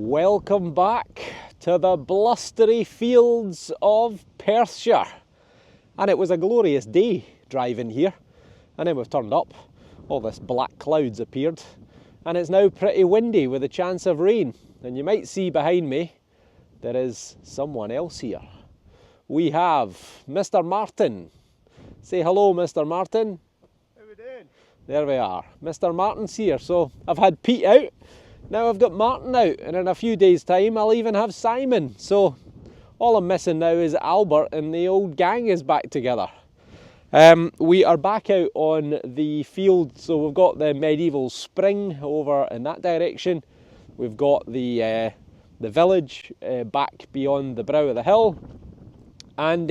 Welcome back to the blustery fields of Perthshire. And it was a glorious day driving here. And then we've turned up, all this black clouds appeared, and it's now pretty windy with a chance of rain. And you might see behind me, there is someone else here. We have Mr. Martin. Say hello, Mr. Martin. How we doing? There we are. Mr. Martin's here. So I've had Pete out. Now I've got Martin out, and in a few days' time I'll even have Simon. So all I'm missing now is Albert, and the old gang is back together. We are back out on the field, so we've got the medieval spring over in that direction. We've got the village back beyond the brow of the hill. And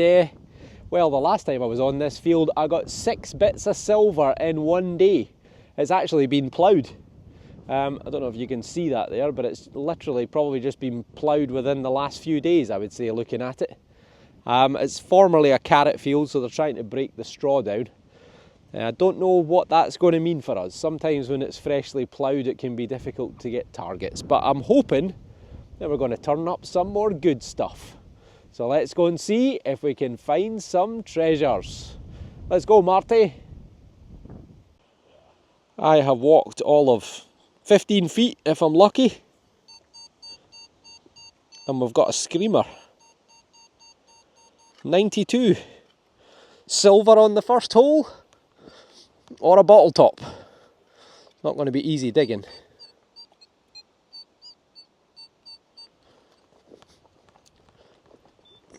well, the last time I was on this field I got 6 bits of silver in one day. It's actually been ploughed. I don't know if you can see that there, but it's literally probably just been ploughed within the last few days, I would say, looking at it. It's formerly a carrot field, so they're trying to break the straw down. I don't know what that's going to mean for us. Sometimes when it's freshly ploughed it can be difficult to get targets, but I'm hoping that we're going to turn up some more good stuff. So let's go and see if we can find some treasures. Let's go, Marty. I have walked all of 15 feet if I'm lucky, and we've got a screamer. 92. Silver on the first hole, or a bottle top. Not going to be easy digging.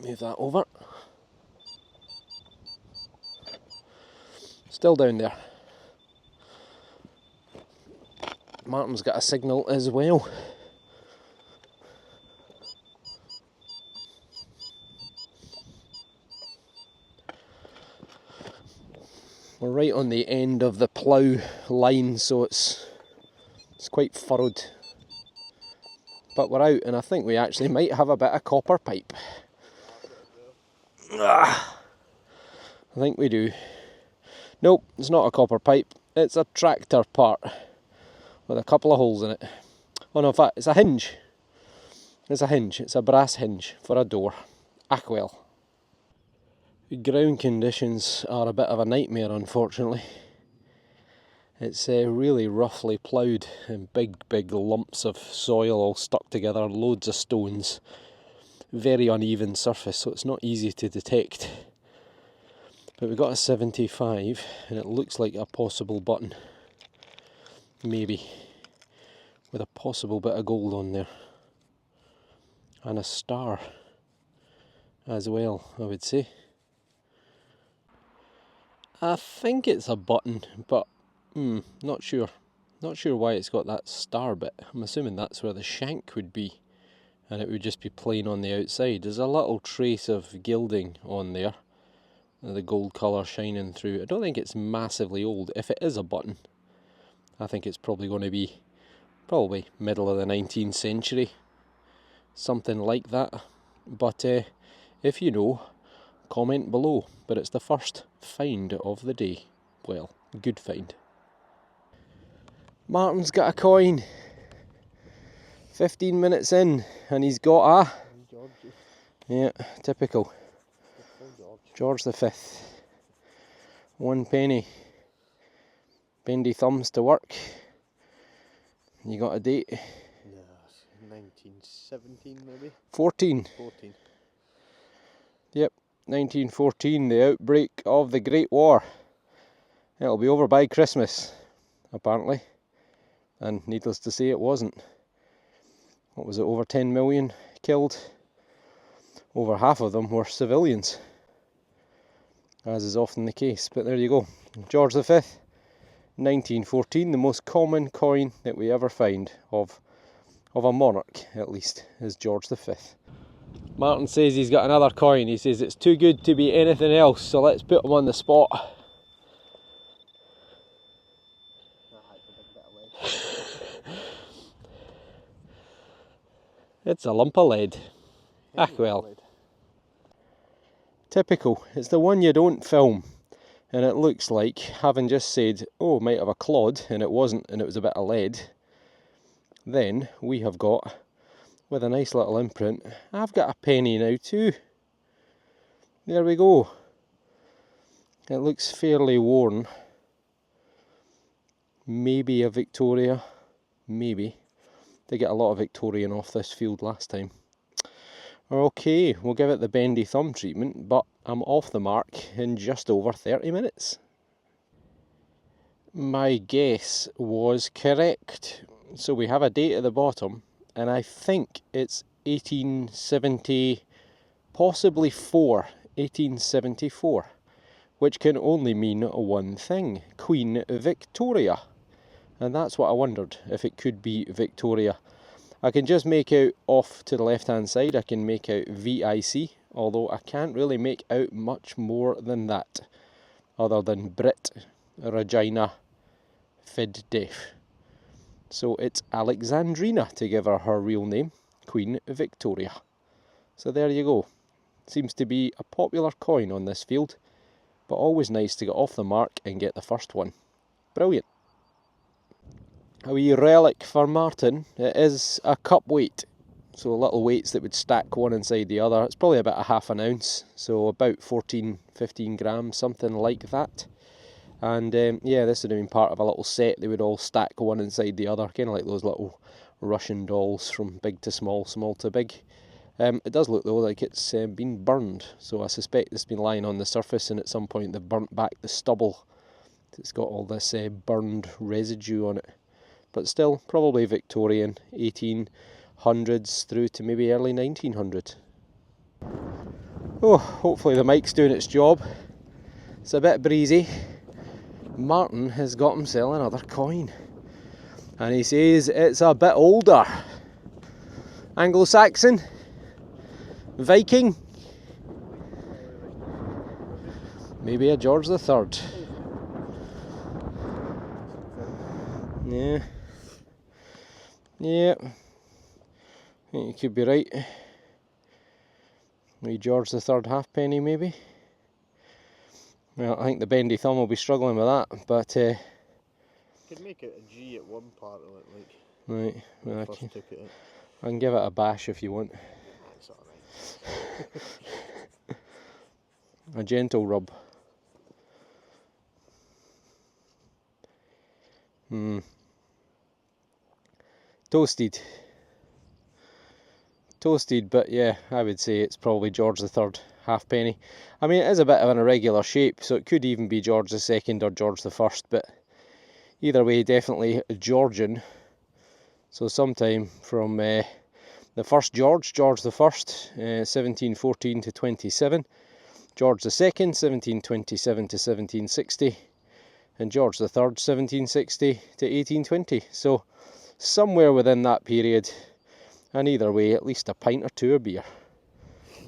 Move that over. Still down there. Martin's got a signal as well. We're right on the end of the plough line, so it's quite furrowed. But we're out, and I think we actually might have a bit of copper pipe. I think we do. Nope, it's not a copper pipe. It's a tractor part with a couple of holes in it. Oh no, in fact, it's a hinge. It's a hinge. It's a brass hinge for a door. Ah well. Ground conditions are a bit of a nightmare, unfortunately. It's really roughly ploughed, and big lumps of soil all stuck together, loads of stones. Very uneven surface, so it's not easy to detect. But we got a 75, and it looks like a possible button. Maybe. With a possible bit of gold on there. And a star as well, I would say. I think it's a button, but not sure. Not sure why it's got that star bit. I'm assuming that's where the shank would be, and it would just be plain on the outside. There's a little trace of gilding on there, the gold colour shining through. I don't think it's massively old. If it is a button, I think it's probably going to be middle of the 19th century, something like that. But if you know, comment below. But it's the first find of the day. Well, good find. Martin's got a coin. 15 minutes in, and he's got a... Yeah, typical. George the 5th. 1 penny. Bendy thumbs to work. You got a date? No, 1917 maybe? 14. 14. Yep, 1914, the outbreak of the Great War. It'll be over by Christmas, apparently. And needless to say, it wasn't. What was it, over 10 million killed? Over half of them were civilians, as is often the case. But there you go. George the 5th. 1914, the most common coin that we ever find of a monarch, at least, is George the 5th. Martin says he's got another coin. He says it's too good to be anything else, so let's put him on the spot. It's a lump of lead. Ah well. Typical. It's the one you don't film. And it looks like, having just said, oh, might have a clod, and it wasn't, and it was a bit of lead, then we have got with a nice little imprint. I've got a penny now too. There we go. It looks fairly worn. Maybe a Victoria, maybe. They get a lot of Victorian off this field last time. Okay, we'll give it the bendy thumb treatment, but I'm off the mark in just over 30 minutes. My guess was correct. So we have a date at the bottom, and I think it's 1870, possibly 1874, which can only mean one thing: Queen Victoria. And that's what I wondered, if it could be Victoria. I can just make out off to the left hand side, I can make out VIC, although I can't really make out much more than that, other than Brit, Regina, Fid Deaf. So it's Alexandrina, to give her her real name, Queen Victoria. So there you go. Seems to be a popular coin on this field, but always nice to get off the mark and get the first one. Brilliant. A wee relic for Martin. It is a cup weight, so little weights that would stack one inside the other. It's probably about a half an ounce, so about 14-15 grams, something like that. And yeah, this would have been part of a little set. They would all stack one inside the other, kind of like those little Russian dolls from big to small, small to big. It does look though like it's been burned, so I suspect it's been lying on the surface and at some point they've burnt back the stubble. It's got all this burned residue on it. But still, probably Victorian, 1800s through to maybe early 1900. Oh, hopefully the mic's doing its job. It's a bit breezy. Martin has got himself another coin. And he says it's a bit older. Anglo-Saxon? Viking? Maybe a George III. Yeah. Yeah. I think you could be right. Maybe George III halfpenny, maybe. Well, I think the bendy thumb will be struggling with that, but could make it a G at one part of it, like. Right. Well, I can give it a bash if you want. That's alright. A gentle rub. Toasted. Toasted, but yeah, I would say it's probably George III halfpenny. I mean, it is a bit of an irregular shape, so it could even be George II or George I, but either way, definitely Georgian. So sometime from the first George, George I, 1714 to 27, George II, 1727 to 1760, and George III, 1760 to 1820. So somewhere within that period, and either way, at least a pint or two of beer.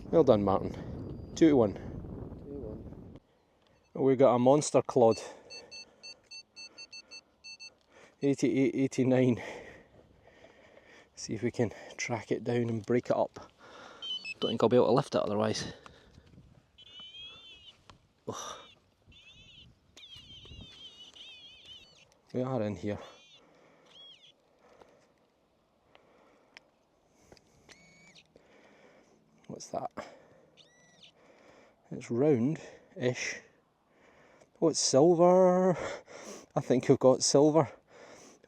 Well done, Martin. 2-1. 2-1. We've got a monster clod. 88, 89. See if we can track it down and break it up. Don't think I'll be able to lift it otherwise. Ugh. We are in here. What's that? It's round-ish. Oh, it's silver. I think we've got silver.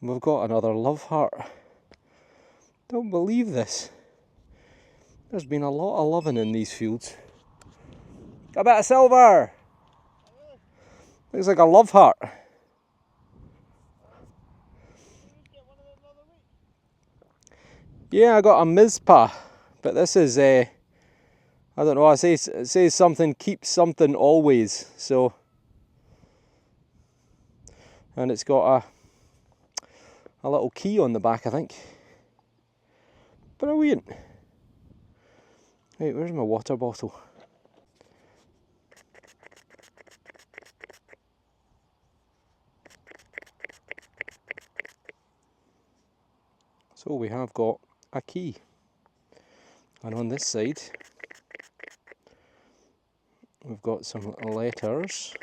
And we've got another love heart. Don't believe this. There's been a lot of loving in these fields. A bit of silver! Looks like a love heart. Yeah, I got a Mizpah, but this is I don't know, it says something, keep something always, so, and it's got a little key on the back, I think. Brilliant. Right, where's my water bottle? So we have got a key, and on this side we've got some letters.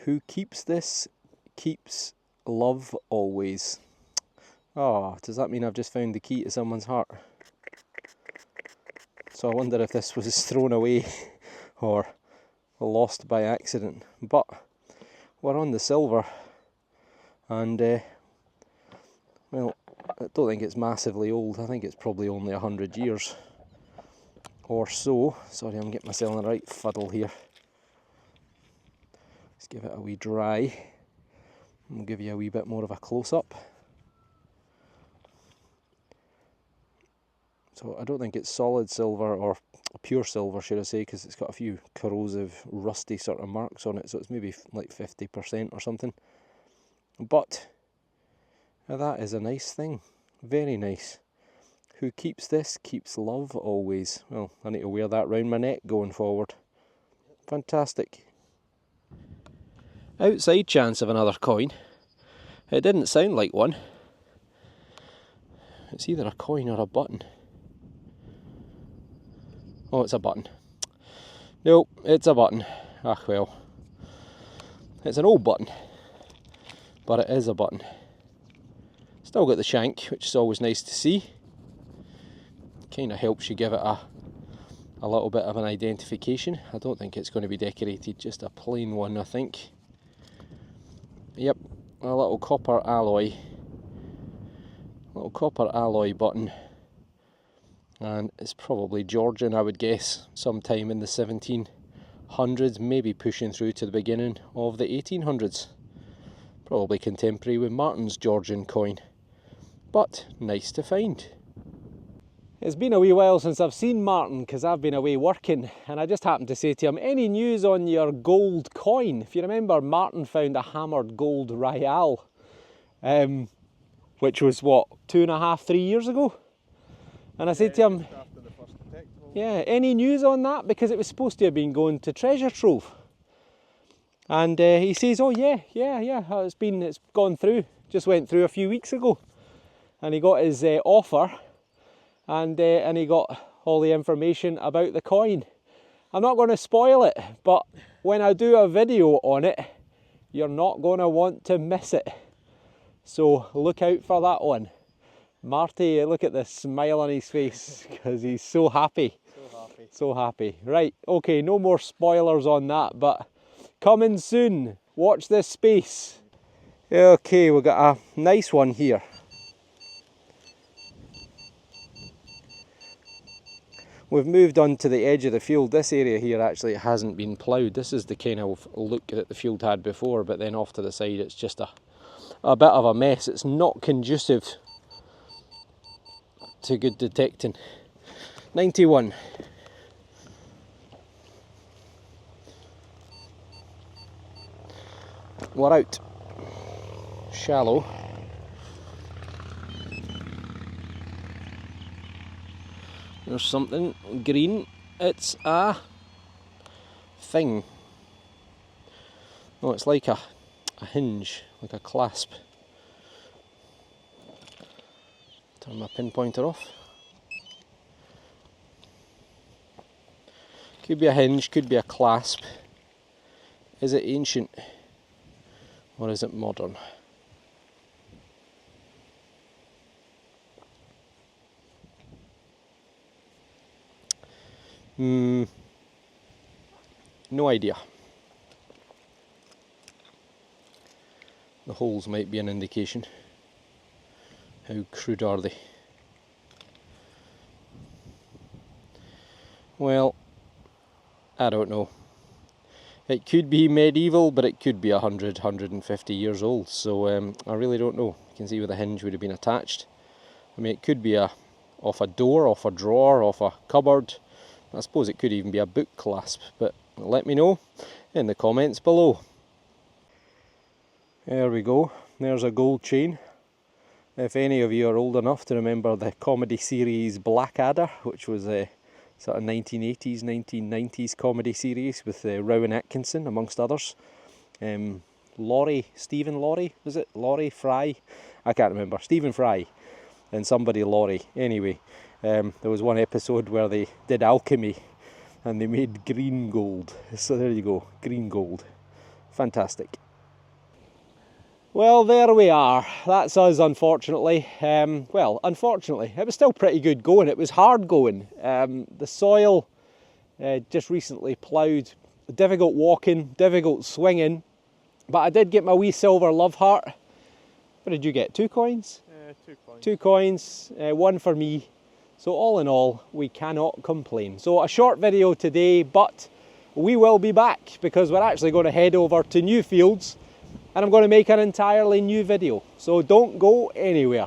Who keeps this keeps love always. Oh, does that mean I've just found the key to someone's heart? So I wonder if this was thrown away or lost by accident. But we're on the silver, and well, I don't think it's massively old. I think it's probably only 100 years or so. Sorry, I'm getting myself in the right fuddle here. Let's give it a wee dry. I'll give you a wee bit more of a close-up. So I don't think it's solid silver, or pure silver should I say, because it's got a few corrosive, rusty sort of marks on it, so it's maybe like 50% or something. But that is a nice thing, very nice. Who keeps this keeps love always. Well, I need to wear that round my neck going forward. Fantastic. Outside chance of another coin. It didn't sound like one. It's either a coin or a button. Oh, it's a button. Nope, it's a button. Ah, well. It's an old button, but it is a button. Still got the shank, which is always nice to see. Kind of helps you give it a little bit of an identification. I don't think it's going to be decorated, just a plain one, I think. Yep, a little copper alloy. Little copper alloy button. And it's probably Georgian, I would guess, sometime in the 1700s, maybe pushing through to the beginning of the 1800s. Probably contemporary with Martin's Georgian coin, but nice to find. It's been a wee while since I've seen Martin, because I've been away working, and I just happened to say to him, any news on your gold coin? If you remember, Martin found a hammered gold Rial, which was what, 2.5, 3 years ago? And I said to him, yeah, any news on that? Because it was supposed to have been going to Treasure Trove. And he says, oh yeah, it's gone through. Just went through a few weeks ago. And he got his offer, and he got all the information about the coin. I'm not going to spoil it, but when I do a video on it, you're not going to want to miss it. So look out for that one. Marty, look at the smile on his face, because he's so happy. So happy. Right, okay, no more spoilers on that, but coming soon. Watch this space. Okay, we've got a nice one here. We've moved on to the edge of the field. This area here actually hasn't been ploughed. This is the kind of look that the field had before, but then off to the side it's just a bit of a mess. It's not conducive to good detecting. 91. We're out. Shallow. There's something green. It's a thing. Oh, it's like a hinge, like a clasp. Turn my pinpointer off. Could be a hinge, could be a clasp. Is it ancient or is it modern? No idea. The holes might be an indication. How crude are they? Well, I don't know. It could be medieval, but it could be 100, 150 years old, so I really don't know. You can see where the hinge would have been attached. I mean, it could be off a door, off a drawer, off a cupboard. I suppose it could even be a book clasp, but let me know in the comments below. There we go, there's a gold chain. If any of you are old enough to remember the comedy series Blackadder, which was a sort of 1980s, 1990s comedy series with Rowan Atkinson amongst others. Stephen Laurie, was it? Laurie Fry? I can't remember. Stephen Fry and somebody Laurie. Anyway, there was one episode where they did alchemy and they made green gold. So there you go, green gold. Fantastic. Well, there we are. That's us, unfortunately. Well, unfortunately, it was still pretty good going. It was hard going. The soil just recently ploughed. Difficult walking, difficult swinging. But I did get my wee silver love heart. What did you get? 2 coins? 2 coins. 2 coins, 1 for me. So all in all, we cannot complain. So a short video today, but we will be back because we're actually going to head over to new fields and I'm going to make an entirely new video. So don't go anywhere.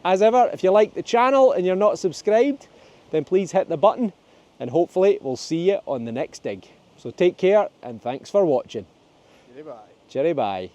As ever, if you like the channel and you're not subscribed, then please hit the button and hopefully we'll see you on the next dig. So take care and thanks for watching. Goodbye. Cheery bye.